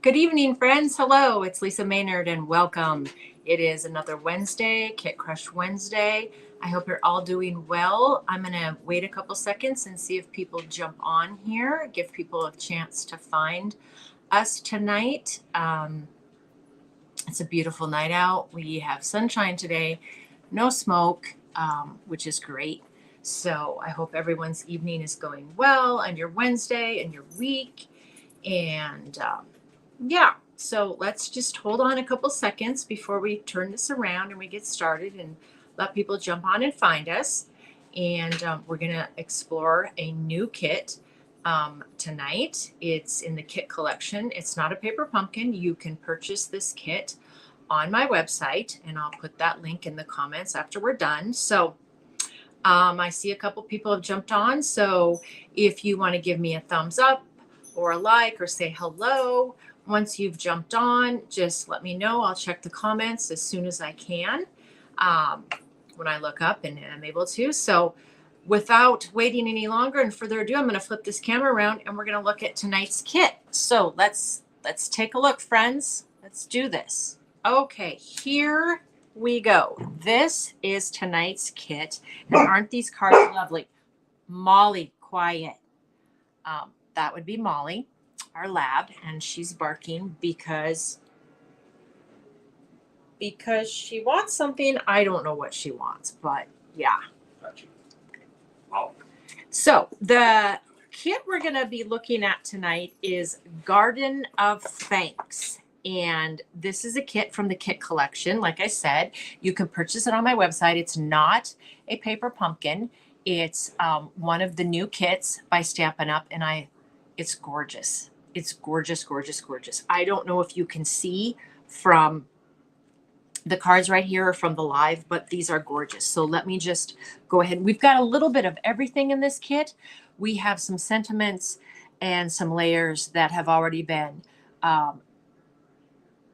Good evening, friends. Hello, it's Lisa Maynard and welcome. It is another Wednesday, Kit Crush Wednesday. I hope you're all doing well. I'm going to wait a couple seconds and see if people jump on here, give people a chance to find us tonight. It's a beautiful night out. We have sunshine today, no smoke, which is great. So I hope everyone's evening is going well on your Wednesday and your week. And yeah, so let's just hold on a couple seconds before we turn this around and we get started and let people jump on and find us. And we're going to explore a new kit tonight. It's in the kit collection. It's not a paper pumpkin. You can purchase this kit on my website, and I'll put that link in the comments after we're done. So I see a couple people have jumped on. So if you want to give me a thumbs up or a like or say hello, once you've jumped on, just let me know. I'll check the comments as soon as I can when I look up and I'm able to. So without waiting any longer and further ado, I'm going to flip this camera around and we're going to look at tonight's kit. So let's take a look, friends. Let's do this. Okay, here we go. This is tonight's kit. And aren't these cards lovely? Molly, quiet. That would be Molly, our lab, and she's barking because she wants something. I don't know what she wants, but yeah. Gotcha. Wow. So the kit we're going to be looking at tonight is Garden of Thanks. And this is a kit from the kit collection. Like I said, you can purchase it on my website. It's not a paper pumpkin. It's one of the new kits by Stampin' Up, and it's gorgeous. It's gorgeous, gorgeous, gorgeous. I don't know if you can see from the cards right here or from the live, but these are gorgeous. So let me just go ahead. We've got a little bit of everything in this kit. We have some sentiments and some layers that have already been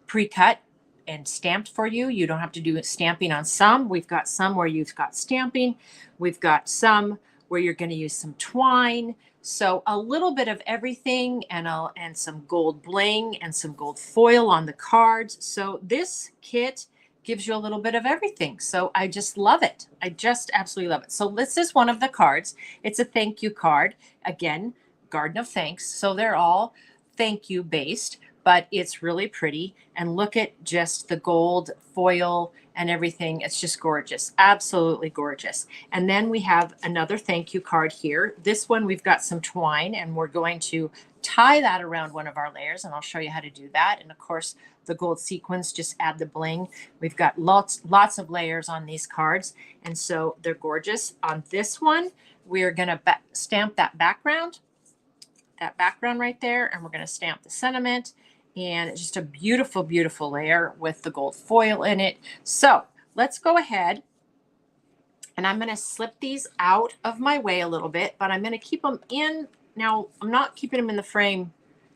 pre-cut and stamped for you. You don't have to do stamping on some. We've got some where you've got stamping. We've got some where you're going to use some twine. So a little bit of everything and some gold bling and some gold foil on the cards. So this kit gives you a little bit of everything. So I just love it. I just absolutely love it. So this is one of the cards. It's a thank you card. Again, Garden of Thanks. So they're all thank you based, but it's really pretty. And look at just the gold foil and everything. It's just gorgeous. Absolutely gorgeous. And then we have another thank you card here. This one, we've got some twine and we're going to tie that around one of our layers, and I'll show you how to do that. And of course, the gold sequins just add the bling. We've got lots of layers on these cards, and so they're gorgeous. On this one, we're going to stamp that background right there, and we're going to stamp the sentiment. And it's just a beautiful, beautiful layer with the gold foil in it. So let's go ahead, and I'm going to slip these out of my way a little bit, but I'm going to keep them in. Now, I'm not keeping them in the frame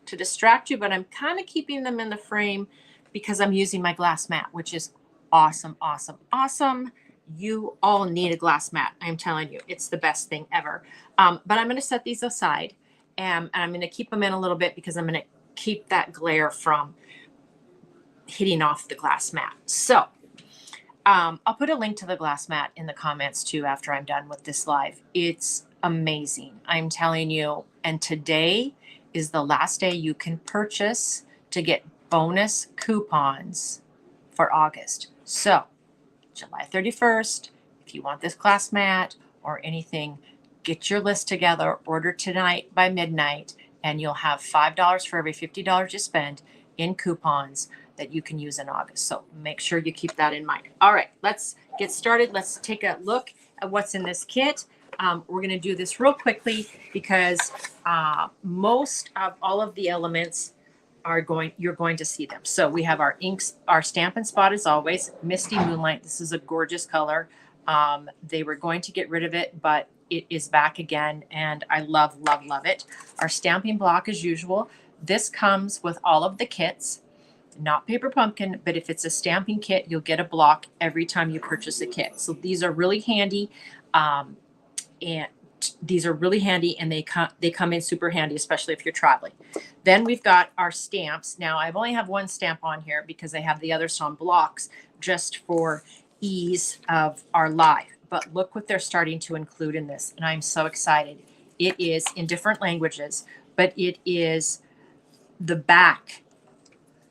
to distract you, but I'm kind of keeping them in the frame because I'm using my glass mat, which is awesome, awesome, awesome. You all need a glass mat. I'm telling you, it's the best thing ever. But I'm going to set these aside, and I'm going to keep them in a little bit because I'm going to keep that glare from hitting off the glass mat. So I'll put a link to the glass mat in the comments too after I'm done with this live. It's amazing. I'm telling you. And today is the last day you can purchase to get bonus coupons for August. So July 31st, if you want this glass mat or anything, get your list together, order tonight by midnight, and you'll have $5 for every $50 you spend in coupons that you can use in August. So make sure you keep that in mind. All right, let's get started. Let's take a look at what's in this kit. We're going to do this real quickly because most of all of the elements you're going to see them. So we have our inks, our Stampin' Spot as always, Misty Moonlight. This is a gorgeous color. They were going to get rid of it, but it is back again, and I love, love, love it. Our stamping block as usual. This comes with all of the kits, not paper pumpkin, but if it's a stamping kit, you'll get a block every time you purchase a kit. So these are really handy. And these are really handy, and they come in super handy, especially if you're traveling. Then we've got our stamps. Now I only have one stamp on here because I have the others on blocks just for ease of our live. But look what they're starting to include in this, and I'm so excited. It is in different languages, but it is the back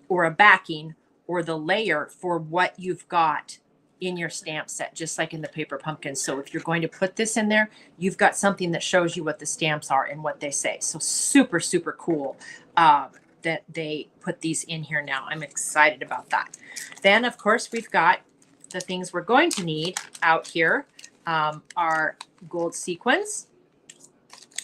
or a backing or the layer for what you've got in your stamp set, just like in the paper pumpkin. So if you're going to put this in there, you've got something that shows you what the stamps are and what they say. So super, super cool that they put these in here now. I'm excited about that. Then, of course, we've got the things we're going to need out here. Our gold sequins,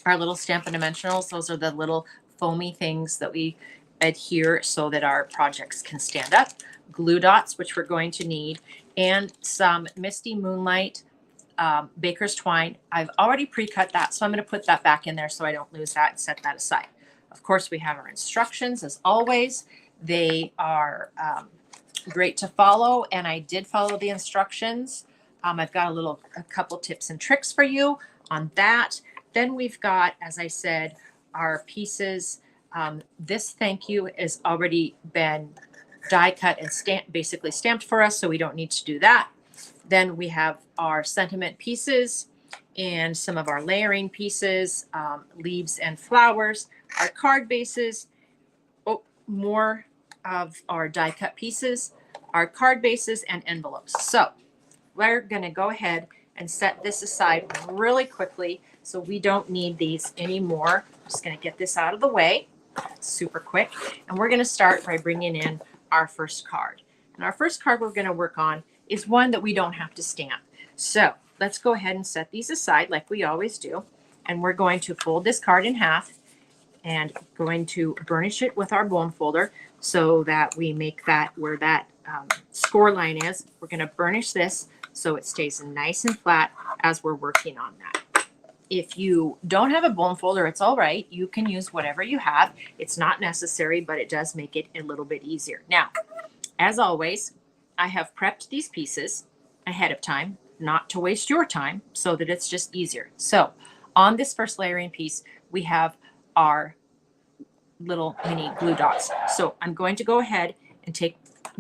our little Stampin' Dimensionals. Those are the little foamy things that we adhere so that our projects can stand up. Glue dots, which we're going to need, and some Misty Moonlight baker's twine. I've already pre-cut that, so I'm going to put that back in there so I don't lose that and set that aside. Of course, we have our instructions as always. They are great to follow, and I did follow the instructions. I've got a couple tips and tricks for you on that. Then we've got, as I said, our pieces. This thank you has already been die cut and basically stamped for us, so we don't need to do that. Then we have our sentiment pieces and some of our layering pieces, leaves and flowers, our card bases, more of our die cut pieces, our card bases, and envelopes. So we're going to go ahead and set this aside really quickly so we don't need these anymore. I'm just going to get this out of the way super quick. And we're going to start by bringing in our first card. And our first card we're going to work on is one that we don't have to stamp. So let's go ahead and set these aside like we always do. And we're going to fold this card in half and going to burnish it with our bone folder so that we make that where that score line is. We're going to burnish this so it stays nice and flat as we're working on that. If you don't have a bone folder, it's all right. You can use whatever you have. It's not necessary, but it does make it a little bit easier. Now, as always, I have prepped these pieces ahead of time, not to waste your time, so that it's just easier. So on this first layering piece, we have our little mini glue dots. So I'm going to go ahead and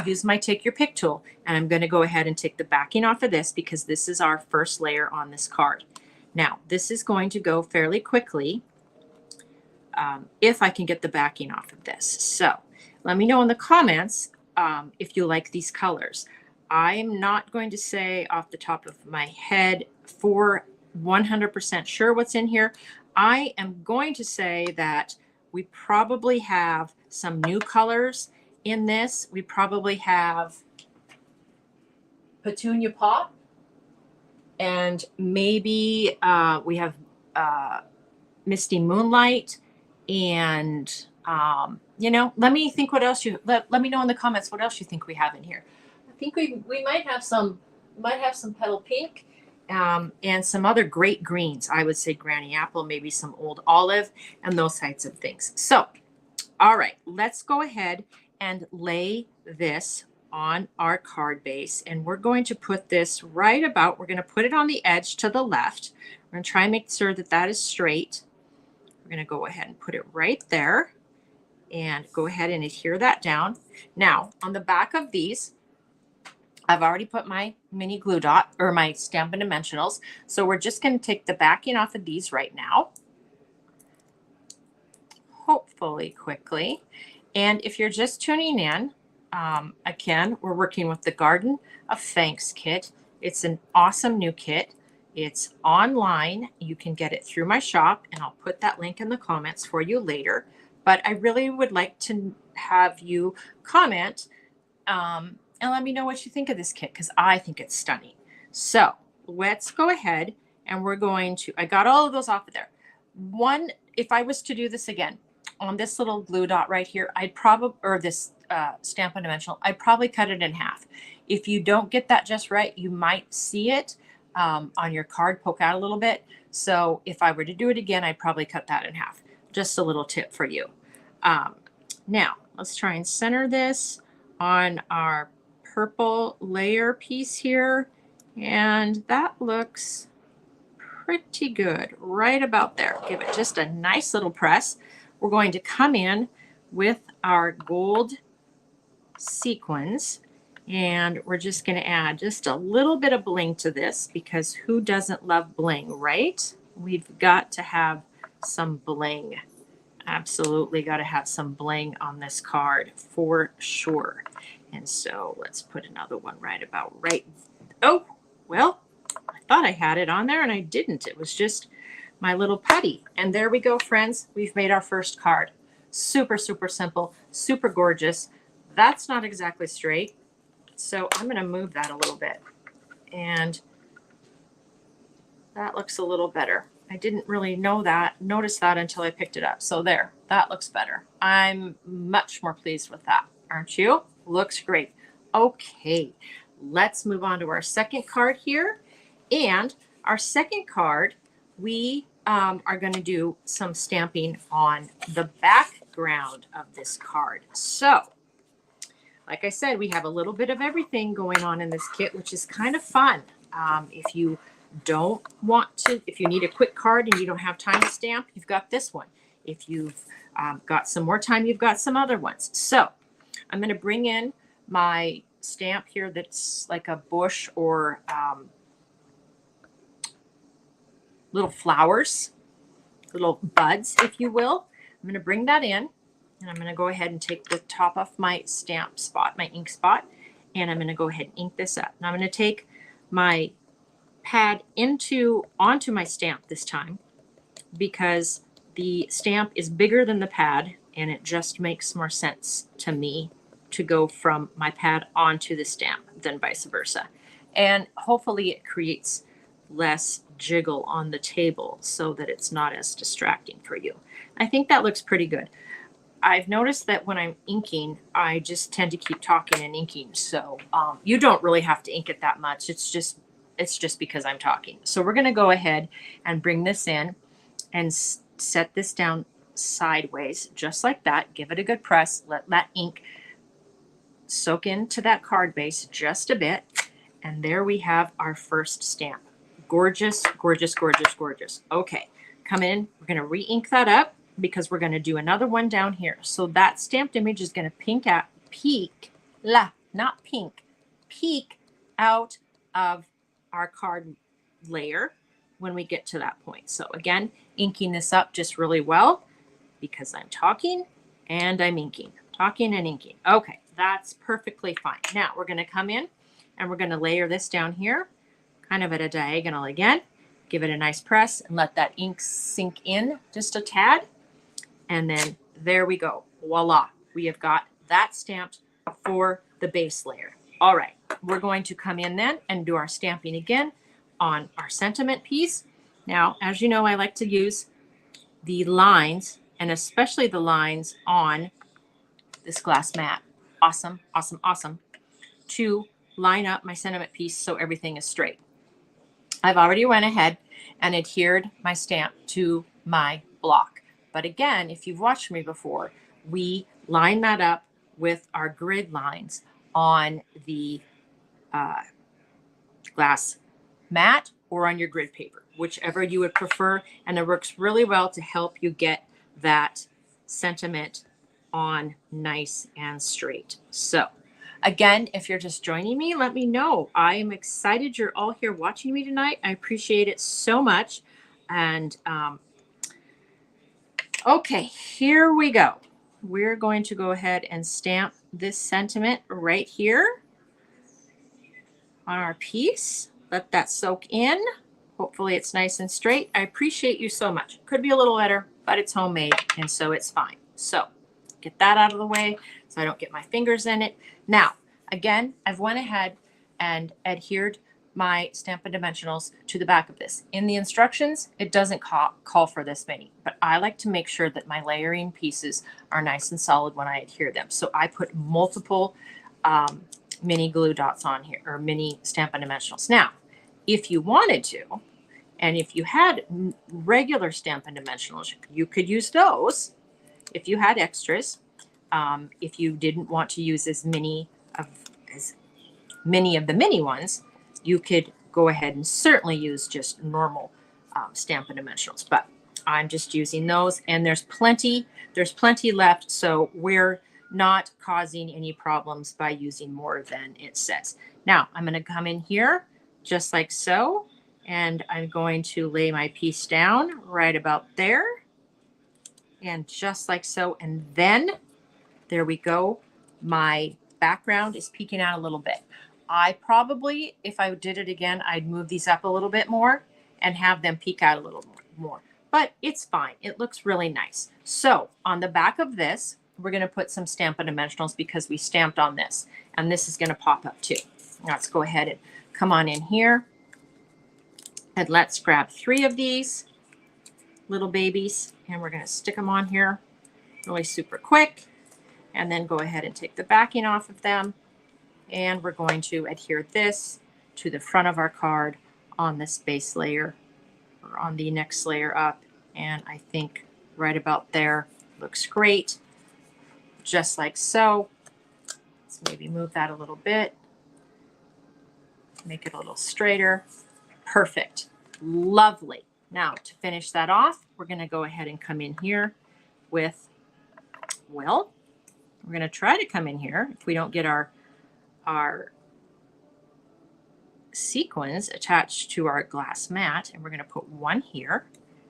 use my take your pick tool, and I'm going to go ahead and take the backing off of this because this is our first layer on this card. Now, this is going to go fairly quickly if I can get the backing off of this. So let me know in the comments if you like these colors. I'm not going to say off the top of my head for 100% sure what's in here. I am going to say that we probably have some new colors in this. We probably have Petunia Pop. And maybe we have Misty Moonlight, and let me think what else let me know in the comments what else you think we have in here. I think we might have some Petal Pink, and some other great greens. I would say Granny Apple, maybe some Old Olive, and those types of things. So, all right, let's go ahead and lay this on our card base, and we're going to put this we're going to put it on the edge to the left. We're going to try and make sure that that is straight. We're going to go ahead and put it right there and go ahead and adhere that down. Now, on the back of these, I've already put my mini glue dot or my Stampin' Dimensionals. So we're just going to take the backing off of these right now, hopefully quickly. And if you're just tuning in, again, we're working with the Garden of Thanks kit. It's an awesome new kit. It's online. You can get it through my shop, and I'll put that link in the comments for you later. But I really would like to have you comment and let me know what you think of this kit, because I think it's stunning. So let's go ahead, and we're going to, I got all of those off of there. If I was to do this again on this little glue dot right here, I'd probably, or this Stampin' Dimensional, I'd probably cut it in half. If you don't get that just right, you might see it on your card poke out a little bit. So if I were to do it again, I'd probably cut that in half. Just a little tip for you. Now, let's try and center this on our purple layer piece here. And that looks pretty good, right about there. Give it just a nice little press. We're going to come in with our gold sequins, and we're just going to add just a little bit of bling to this, because who doesn't love bling, right? We've got to have some bling. Absolutely got to have some bling on this card for sure. And so let's put another one right about right. Oh, well, I thought I had it on there and I didn't. It was just my little putty. And there we go, friends. We've made our first card. Super, super simple, super gorgeous. That's not exactly straight, so I'm going to move that a little bit. And that looks a little better. I didn't really notice that until I picked it up. So there, that looks better. I'm much more pleased with that, aren't you? Looks great. Okay, let's move on to our second card here. And our second card, we are going to do some stamping on the background of this card. So, like I said, we have a little bit of everything going on in this kit, which is kind of fun. If you don't want to, if you need a quick card and you don't have time to stamp, you've got this one. If you've got some more time, you've got some other ones. So I'm going to bring in my stamp here that's like a bush or little flowers, little buds, if you will. I'm going to bring that in, and I'm going to go ahead and take the top off my stamp spot, my ink spot, and I'm going to go ahead and ink this up. Now I'm going to take my pad onto my stamp this time, because the stamp is bigger than the pad, and it just makes more sense to me to go from my pad onto the stamp than vice versa. And hopefully it creates less jiggle on the table so that it's not as distracting for you. I think that looks pretty good. I've noticed that when I'm inking, I just tend to keep talking and inking. So you don't really have to ink it that much. It's just because I'm talking. So we're going to go ahead and bring this in and set this down sideways, just like that. Give it a good press. Let that ink soak into that card base just a bit. And there we have our first stamp. Gorgeous, gorgeous, gorgeous, gorgeous. Okay, come in. We're going to re-ink that up, because we're going to do another one down here. So that stamped image is going to peek out of our card layer when we get to that point. So again, inking this up just really well, because I'm talking and I'm inking, talking and inking. Okay, that's perfectly fine. Now we're going to come in and we're going to layer this down here, kind of at a diagonal again. Give it a nice press and let that ink sink in just a tad. And then there we go. Voila. We have got that stamped for the base layer. All right. We're going to come in then and do our stamping again on our sentiment piece. Now, as you know, I like to use the lines, and especially the lines on this glass mat. Awesome, awesome, awesome. To line up my sentiment piece so everything is straight. I've already went ahead and adhered my stamp to my block. But again, if you've watched me before, we line that up with our grid lines on the glass mat or on your grid paper, whichever you would prefer. And it works really well to help you get that sentiment on nice and straight. So again, if you're just joining me, let me know. I am excited you're all here watching me tonight. I appreciate it so much. And okay, here we go. We're going to go ahead and stamp this sentiment right here on our piece. Let that soak in. Hopefully it's nice and straight. I appreciate you so much. Could be a little better, but it's homemade, and so it's fine. So get that out of the way so I don't get my fingers in it. Now, again, I've went ahead and adhered my Stampin' Dimensionals to the back of this. In the instructions, it doesn't call for this many, but I like to make sure that my layering pieces are nice and solid when I adhere them. So I put multiple mini glue dots on here, or mini Stampin' Dimensionals. Now, if you wanted to, and if you had regular Stampin' Dimensionals, you could use those if you had extras. If you didn't want to use as many of the mini ones, you could go ahead and certainly use just normal Stampin' Dimensionals, but I'm just using those, and there's plenty left, so we're not causing any problems by using more than it says. Now I'm going to come in here just like so, and I'm going to lay my piece down right about there, and just like so, and then there we go. My background is peeking out a little bit. I probably, if I did it again, I'd move these up a little bit more and have them peek out a little more. But it's fine. It looks really nice. So on the back of this, we're going to put some Stampin' Dimensionals because we stamped on this. And this is going to pop up too. Let's go ahead and come on in here. And let's grab 3 of these little babies. And we're going to stick them on here really super quick. And then go ahead and take the backing off of them. And we're going to adhere this to the front of our card on this base layer or on the next layer up. And I think right about there looks great. Just like so. Let's maybe move that a little bit. Make it a little straighter. Perfect. Lovely. Now to finish that off, we're going to go ahead and come in here with, well, we're going to try to come in here. If we don't get our sequins attached to our glass mat, and we're going to put one here,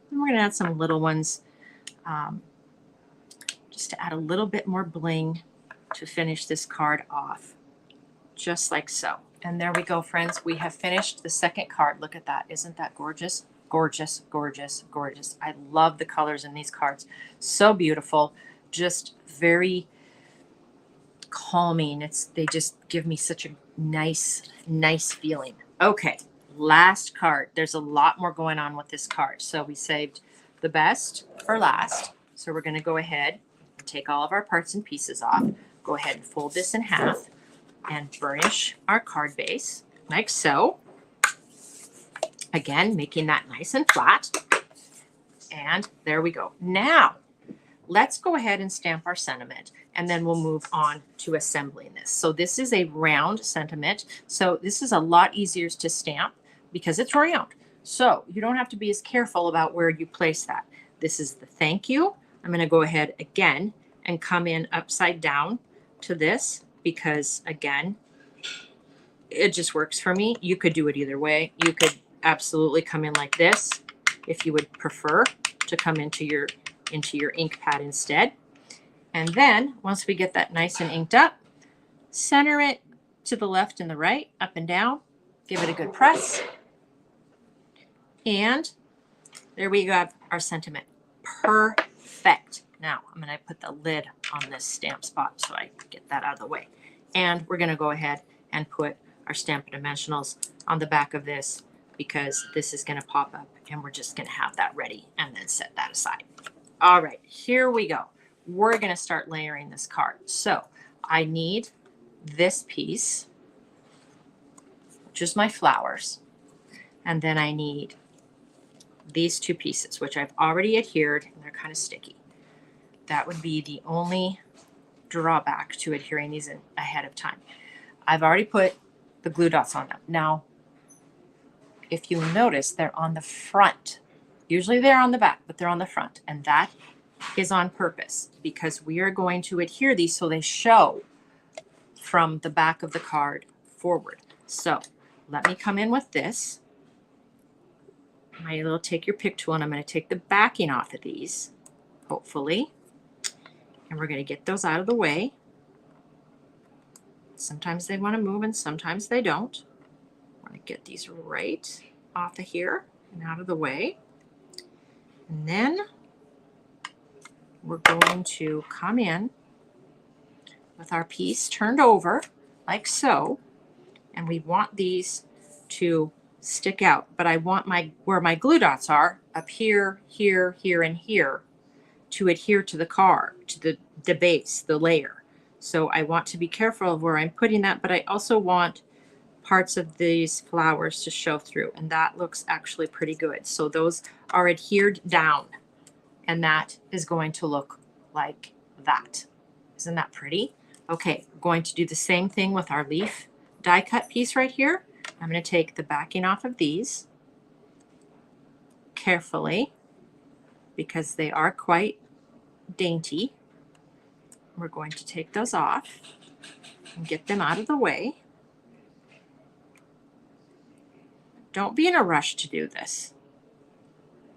and we're going to add some little ones just to add a little bit more bling to finish this card off, just like so. And there we go, friends. We have finished the second card. Look at that. Isn't that gorgeous? Gorgeous, gorgeous, gorgeous. I love the colors in these cards. So beautiful. Just very calming. They just give me such a nice feeling. Okay, last card. There's a lot more going on with this card. So we saved the best for last. So we're going to go ahead and take all of our parts and pieces off. Go ahead and fold this in half and burnish our card base like so. Again, making that nice and flat. And there we go. Now, let's go ahead and stamp our sentiment, and then we'll move on to assembling this. So this is a round sentiment. So this is a lot easier to stamp because it's round. So you don't have to be as careful about where you place that. This is the thank you. I'm going to go ahead again and come in upside down to this because, again, it just works for me. You could do it either way. You could absolutely come in like this if you would prefer to come into your ink pad instead. And then once we get that nice and inked up, center it to the left and the right, up and down, give it a good press. And there we have our sentiment. Perfect. Now I'm going to put the lid on this stamp spot so I get that out of the way. And we're going to go ahead and put our Stampin' Dimensionals on the back of this because this is going to pop up, and we're just going to have that ready and then set that aside. All right, here we go. We're going to start layering this card. So I need this piece, which is my flowers. And then I need these 2 pieces, which I've already adhered, and they're kind of sticky. That would be the only drawback to adhering these in ahead of time. I've already put the glue dots on them. Now, if you notice, they're on the front. Usually they're on the back, but they're on the front. And that is on purpose because we are going to adhere these so they show from the back of the card forward. So let me come in with this. My little take your pick tool, and I'm going to take the backing off of these, hopefully. And we're going to get those out of the way. Sometimes they want to move and sometimes they don't. I want to get these right off of here and out of the way. And then we're going to come in with our piece turned over like so. And we want these to stick out. But I want where my glue dots are up here, here, here, and here to adhere to the card, to the base, the layer. So I want to be careful of where I'm putting that, but I also want parts of these flowers to show through, and that looks actually pretty good. So those are adhered down, and that is going to look like that. Isn't that pretty? Okay, we're going to do the same thing with our leaf die cut piece right here. I'm going to take the backing off of these. carefully because they are quite dainty. We're going to take those off and get them out of the way. Don't be in a rush to do this.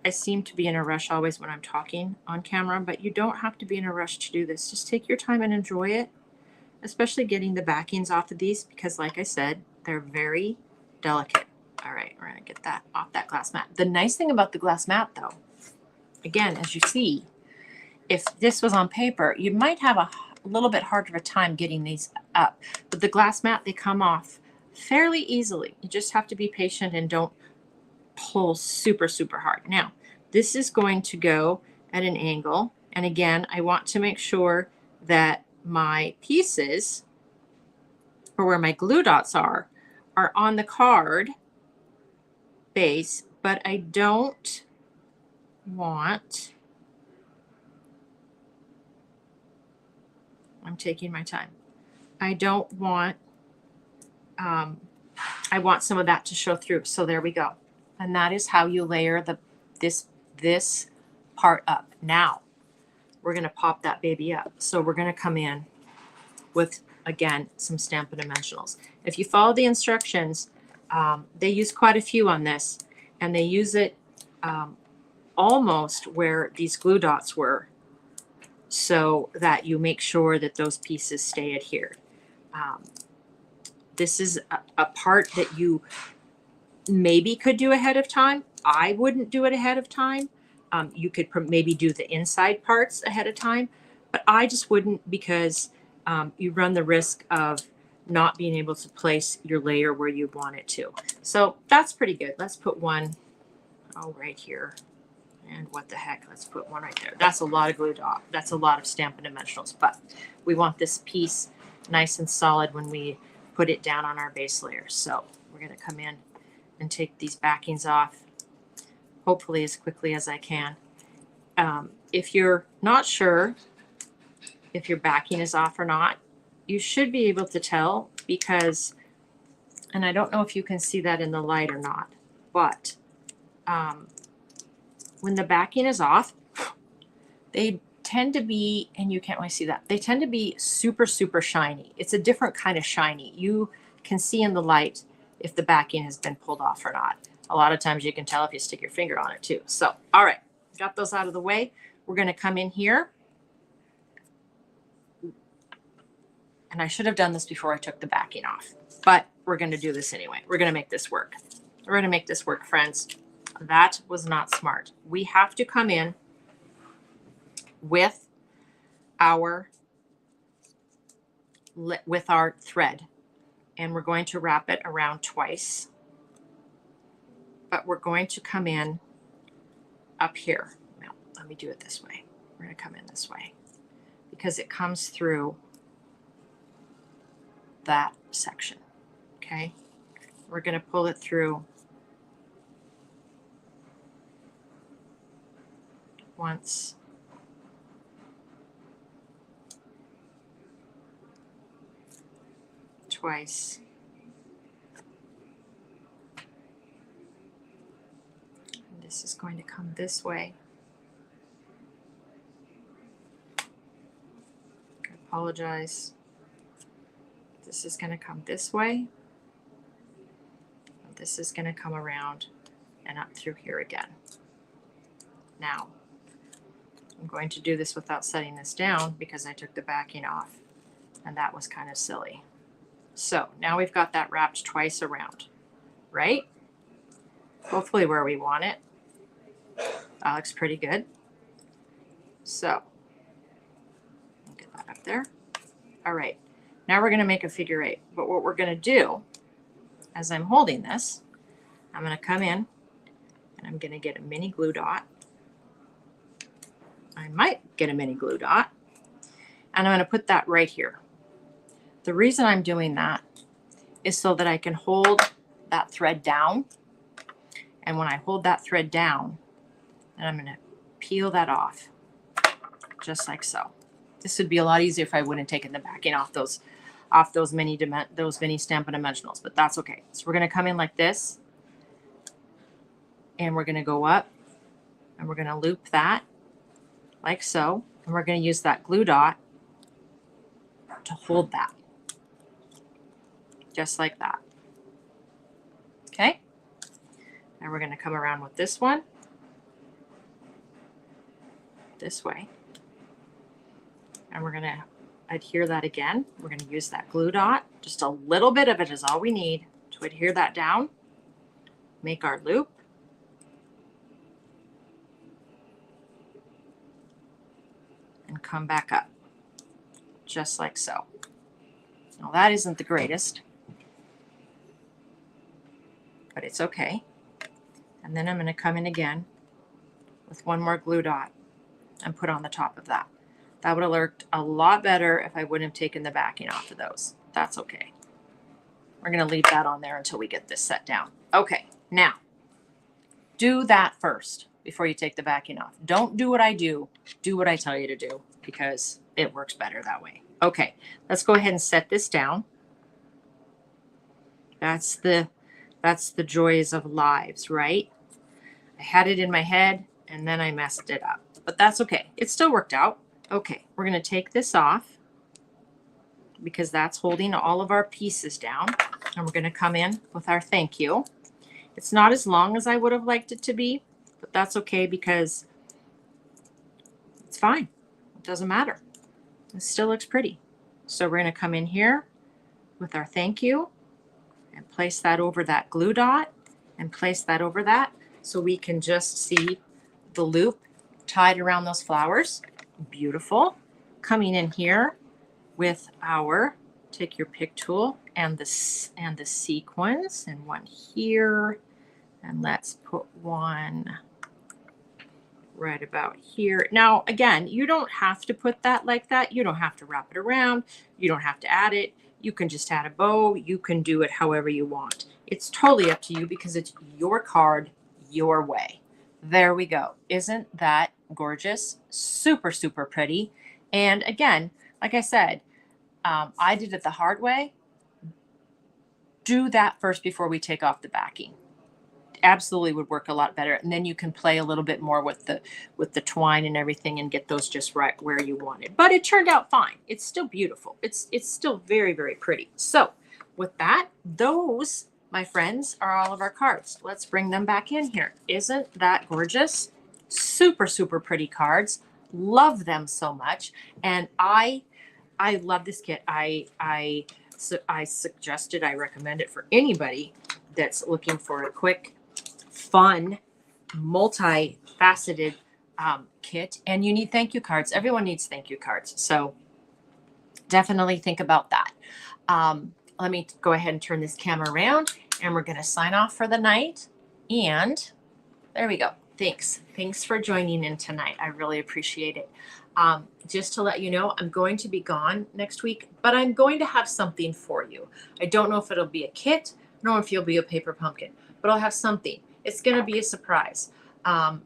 I seem to be in a rush always when I'm talking on camera, but you don't have to be in a rush to do this. Just take your time and enjoy it, especially getting the backings off of these because, like I said, they're very delicate. All right, we're gonna get that off that glass mat. The nice thing about the glass mat though, again, as you see, if this was on paper, you might have a little bit harder of a time getting these up. But the glass mat, they come off fairly easily. You just have to be patient and don't pull super, super hard. Now, this is going to go at an angle. And again, I want to make sure that my pieces, or where my glue dots are on the card base, but I don't want, I'm taking my time. I don't want, I want some of that to show through. So there we go. And that is how you layer this part up. Now we're going to pop that baby up. So we're going to come in with, again, some Stampin' Dimensionals. If you follow the instructions, they use quite a few on this, and they use it almost where these glue dots were, so that you make sure that those pieces stay adhered. This is a part that you maybe could do ahead of time. I wouldn't do it ahead of time. You could maybe do the inside parts ahead of time, but I just wouldn't because you run the risk of not being able to place your layer where you want it to. So that's pretty good. Let's put one, right here. And what the heck, let's put one right there. That's a lot of glue dot. That's a lot of Stampin' Dimensionals, but we want this piece nice and solid when we put it down on our base layer. So we're gonna come in and take these backings off, hopefully as quickly as I can. If you're not sure if your backing is off or not, you should be able to tell because, and I don't know if you can see that in the light or not, but when the backing is off, they tend to be, and you can't really see that, they tend to be super, super shiny. It's a different kind of shiny. You can see in the light if the backing has been pulled off or not. A lot of times you can tell if you stick your finger on it too. So, all right, got those out of the way. We're gonna come in here. And I should have done this before I took the backing off, but we're gonna do this anyway. We're gonna make this work. We're gonna make this work, friends. That was not smart. We have to come in with our thread, and we're going to wrap it around twice, but we're going to come in up here. Now, let me do it this way. We're going to come in this way because it comes through that section. Okay, we're going to pull it through once, twice, and this is going to come this way. I apologize. This is going to come this way. And this is going to come around and up through here again. Now, I'm going to do this without setting this down because I took the backing off, and that was kind of silly. So now we've got that wrapped twice around, right? Hopefully where we want it. That looks pretty good. So, I'll get that up there. All right, now we're gonna make a figure eight. But what we're gonna do, as I'm holding this, I'm gonna come in and I'm gonna get a mini glue dot. I might get a mini glue dot, and I'm gonna put that right here. The reason I'm doing that is so that I can hold that thread down. And when I hold that thread down, then I'm going to peel that off just like so. This would be a lot easier if I wouldn't have taken the backing off those mini Stampin' Dimensionals, but that's okay. So we're going to come in like this, and we're going to go up And we're going to loop that like so. And we're going to use that glue dot to hold that. Just like that. Okay. And we're going to come around with this one. This way. And we're going to adhere that again. We're going to use that glue dot. Just a little bit of it is all we need to adhere that down. Make our loop. And come back up. Just like so. Now that isn't the greatest, but it's okay. And then I'm going to come in again with one more glue dot and put on the top of that. That would have looked a lot better if I wouldn't have taken the backing off of those. That's okay. We're going to leave that on there until we get this set down. Okay, now do that first before you take the backing off. Don't do what I do. Do what I tell you to do because it works better that way. Okay, let's go ahead and set this down. That's the joys of lives, right? I had it in my head and then I messed it up, but that's okay. It still worked out. Okay, we're going to take this off because that's holding all of our pieces down. And we're going to come in with our thank you. It's not as long as I would have liked it to be, but that's okay because it's fine. It doesn't matter. It still looks pretty. So we're going to come in here with our thank you and place that over that glue dot and place that over that so we can just see the loop tied around those flowers. Beautiful. Coming in here with our, take your pick tool and the sequins, and one here, and let's put one right about here. Now, again, you don't have to put that like that. You don't have to wrap it around. You don't have to add it. You can just add a bow. You can do it however you want. It's totally up to you because it's your card, your way. There we go. Isn't that gorgeous? Super, super pretty. And again, like I said, I did it the hard way. Do that first before we take off the backing. Absolutely would work a lot better. And then you can play a little bit more with the twine and everything and get those just right where you wanted. But it turned out fine. It's still beautiful. It's still very, very pretty. So with that, those, my friends, are all of our cards. Let's bring them back in here. Isn't that gorgeous? Super, super pretty cards. Love them so much. And I love this kit. I suggested, I recommend it for anybody that's looking for a quick, fun, multi-faceted kit. And you need thank you cards. Everyone needs thank you cards. So definitely think about that. Let me go ahead and turn this camera around and we're going to sign off for the night. And there we go. Thanks. Thanks for joining in tonight. I really appreciate it. Just to let you know, I'm going to be gone next week, but I'm going to have something for you. I don't know if it'll be a kit, nor if you'll be a paper pumpkin, but I'll have something. It's going to be a surprise.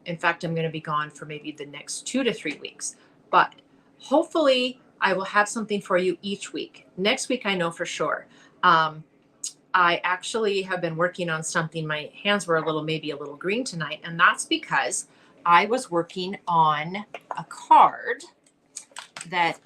In fact, I'm going to be gone for maybe the next 2 to 3 weeks, but hopefully I will have something for you each week. Next week, I know for sure. I actually have been working on something. My hands were maybe a little green tonight, and that's because I was working on a card that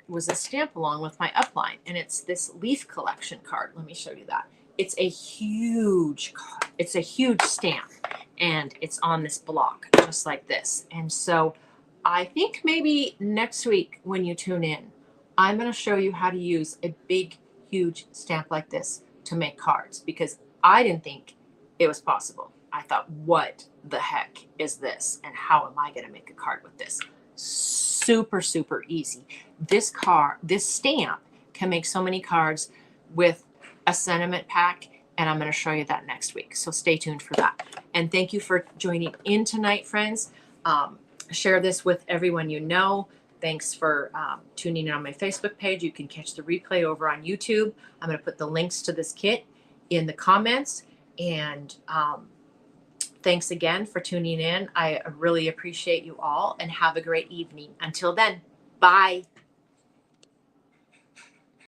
was a stamp along with my upline, and it's this leaf collection card. Let me show you that. It's a huge card. It's a huge stamp, and it's on this block just like this. And so I think maybe next week when you tune in, I'm going to show you how to use a big, huge stamp like this to make cards, because I didn't think it was possible. I thought, what the heck is this? And how am I going to make a card with this? Super, super easy. This stamp can make so many cards with a sentiment pack, and I'm going to show you that next week. So stay tuned for that. And thank you for joining in tonight, friends. Share this with everyone you know. Thanks for tuning in on my Facebook page. You can catch the replay over on YouTube. I'm going to put the links to this kit in the comments. And thanks again for tuning in. I really appreciate you all, and have a great evening. Until then, bye.